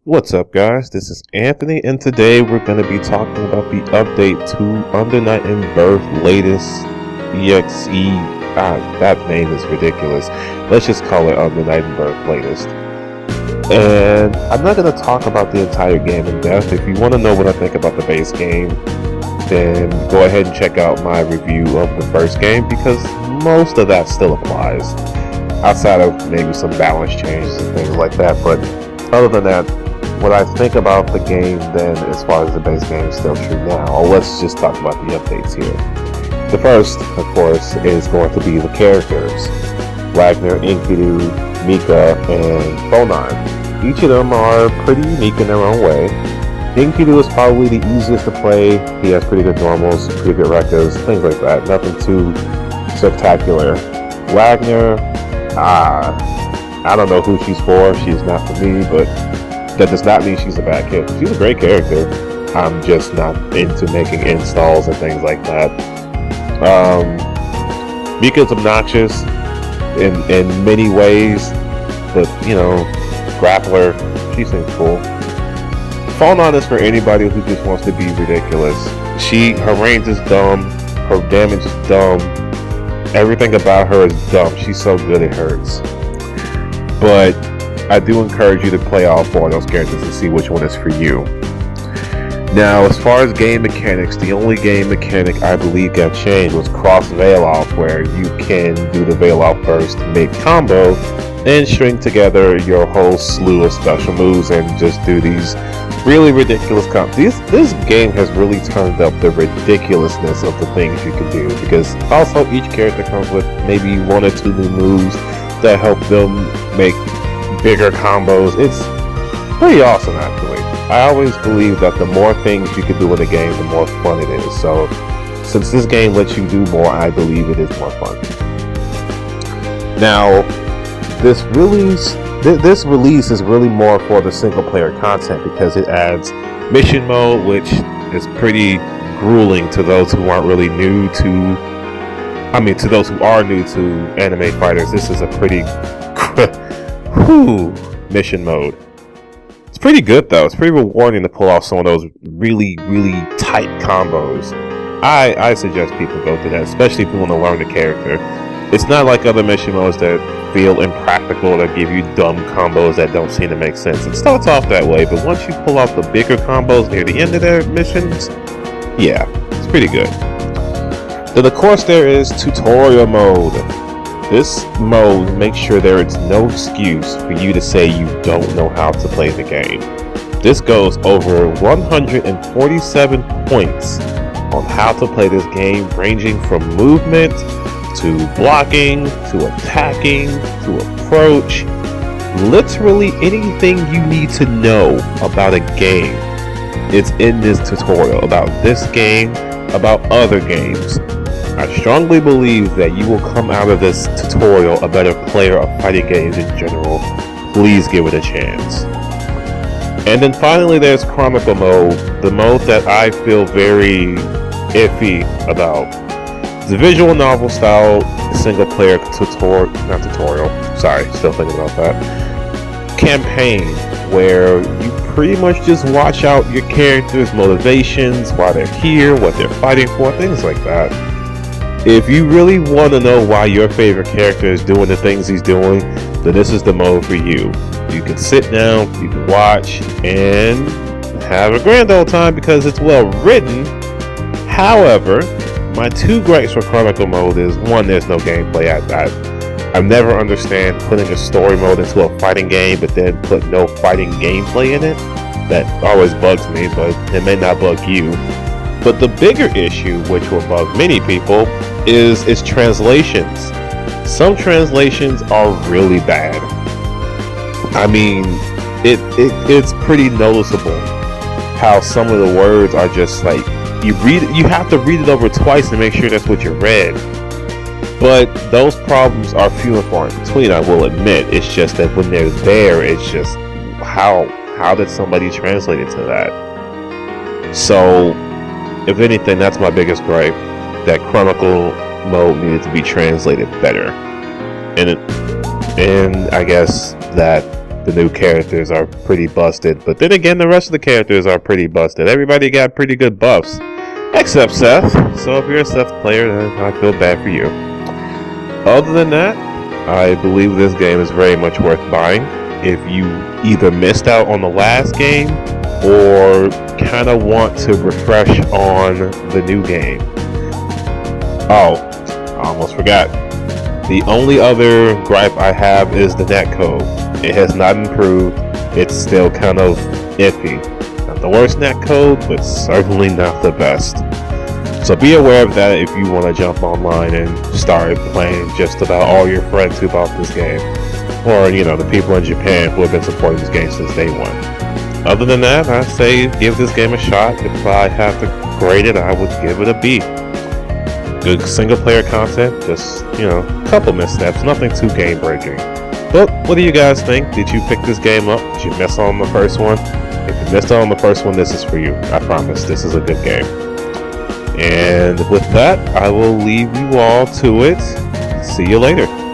What's up, guys? This is Anthony, and today we're going to be talking about the update to Under Night and Birth latest EXE. That name is ridiculous. Let's just call it Under Night and Birth latest. And I'm not going to talk about the entire game in depth. If you want to know what I think about the base game, then go ahead and check out my review of the first game, because most of that still applies. Outside of maybe some balance changes and things like that, but other than that, what I think about the game then, as far as the base game, is still true now. Let's just talk about the updates here. The first, of course, is going to be the characters. Wagner, Enkidu, Mika, and Phonon. Each of them are pretty unique in their own way. Enkidu is probably the easiest to play. He has pretty good normals, pretty good records, things like that. Nothing too spectacular. Wagner, I don't know who she's for. She's not for me, but that does not mean she's a bad kid. She's a great character. I'm just not into making installs and things like that. Mika's obnoxious in many ways, but grappler, she seems cool. Phonon is for anybody who just wants to be ridiculous. Her range is dumb, her damage is dumb, everything about her is dumb. She's so good it hurts. But I do encourage you to play all four of those characters and see which one is for you. Now, as far as game mechanics, the only game mechanic I believe got changed was cross veil off, where you can do the veil off first, make combo, and string together your whole slew of special moves and just do these really ridiculous combos. This game has really turned up the ridiculousness of the things you can do, because also each character comes with maybe one or two new moves that help them make bigger combos. It's pretty awesome, actually. I always believe that the more things you can do in a game, the more fun it is. So since this game lets you do more, I believe it is more fun. Now, this release is really more for the single player content, because it adds mission mode, which is pretty grueling to those who aren't really new to to those who are new to anime fighters. This is a pretty mission mode. It's pretty good though. It's pretty rewarding to pull off some of those really, really tight combos. I suggest people go to that, especially if you want to learn the character. It's not like other mission modes that feel impractical, that give you dumb combos that don't seem to make sense. It starts off that way, but once you pull off the bigger combos near the end of their missions, yeah, it's pretty good. Then of course there is tutorial mode. This mode makes sure there is no excuse for you to say you don't know how to play the game. This goes over 147 points on how to play this game, ranging from movement to blocking to attacking to approach. Literally anything you need to know about a game is in this tutorial, about this game, about other games. I strongly believe that you will come out of this tutorial a better player of fighting games in general. Please give it a chance. And then finally there's Chronicle mode, the mode that I feel very iffy about. The visual novel style single player still thinking about that, campaign, where you pretty much just watch out your characters' motivations, why they're here, what they're fighting for, things like that. If you really want to know why your favorite character is doing the things he's doing, then this is the mode for you. You can sit down, you can watch, and have a grand old time because it's well written. However, my two gripes for Chronicle mode is, one, there's no gameplay. I never understand putting a story mode into a fighting game but then put no fighting gameplay in it. That always bugs me, but it may not bug you. But the bigger issue, which will bug many people, is its translations. Some translations are really bad. I mean, it's pretty noticeable how some of the words are just like, you have to read it over twice to make sure that's what you read. But those problems are few and far in between, I will admit. It's just that when they're there, it's just, how did somebody translate it to that? So, if anything, that's my biggest gripe, that Chronicle mode needed to be translated better. And I guess that the new characters are pretty busted. But then again, the rest of the characters are pretty busted. Everybody got pretty good buffs, except Seth. So if you're a Seth player, then I feel bad for you. Other than that, I believe this game is very much worth buying if you either missed out on the last game or kind of want to refresh on the new game. Oh, I almost forgot. The only other gripe I have is the netcode. It has not improved. It's still kind of iffy. Not the worst netcode, but certainly not the best. So be aware of that if you want to jump online and start playing just about all your friends who bought this game. Or, the people in Japan who have been supporting this game since day one. Other than that, I say give this game a shot. If I have to grade it, I would give it a B. Good single player content, just, a couple missteps, nothing too game breaking. But what do you guys think? Did you pick this game up? Did you miss out on the first one? If you missed out on the first one, this is for you. I promise, this is a good game. And with that, I will leave you all to it. See you later.